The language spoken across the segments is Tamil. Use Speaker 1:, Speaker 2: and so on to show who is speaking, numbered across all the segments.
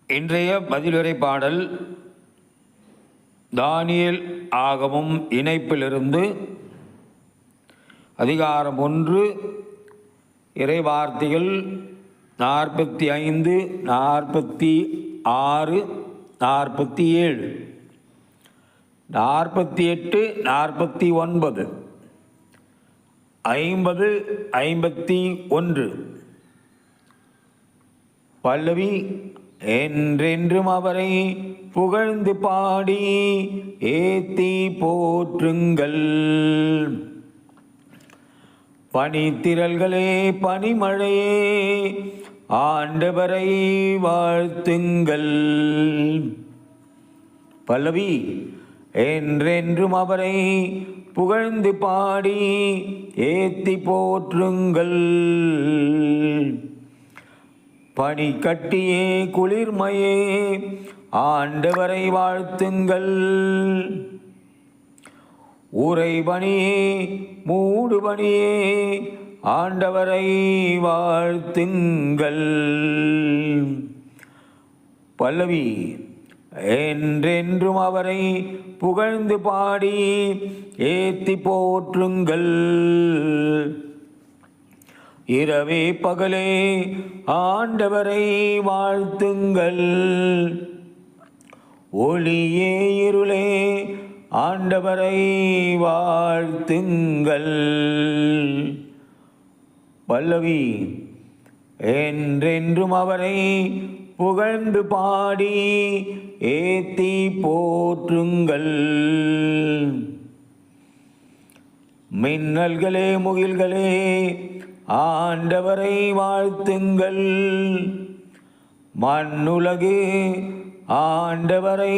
Speaker 1: இன்றைய பதிலுரை பாடல் தானியேல் ஆகமம் இணைப்பிலிருந்து அதிகாரம் 1 இறைவார்த்தைகள் 45, 46, 47, 48, 49, 50, 51. பல்லவி: என்றென்றும் அவரை புகழ்ந்து பாடி ஏத்தி போற்றுங்கள். பனித்திரள்களே, பனிமழையே, ஆண்டவரை வாழ்த்துங்கள். பல்லவி: என்றென்றும் அவரை புகழ்ந்து பாடி ஏத்தி போற்றுங்கள். பனிக்கட்டியே, குளிர்மையே, ஆண்டவரை வாழ்த்துங்கள். உறைபனியே, மூடுபனியே, ஆண்டவரை வாழ்த்துங்கள். பல்லவி: என்றென்றும் அவரை புகழ்ந்து பாடி ஏத்தி போற்றுங்கள். இரவே பகலே, ஆண்டவரை வாழ்த்துங்கள். ஒளியே இருளே, ஆண்டவரை வாழ்த்துங்கள். பல்லவி: என்றென்றும் அவரை புகழ்ந்து பாடி ஏத்தி போற்றுங்கள். மின்னல்களே, முகில்களே, ஆண்டவரை வாழ்த்துங்கள். மண்ணுலகு ஆண்டவரை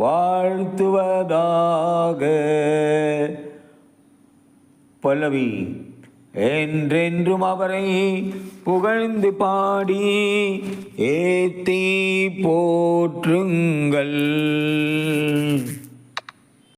Speaker 1: வாழ்த்துவதாக. பல்லவி: என்றென்றும் அவரை புகழ்ந்து பாடி ஏத்தி போற்றுங்கள்.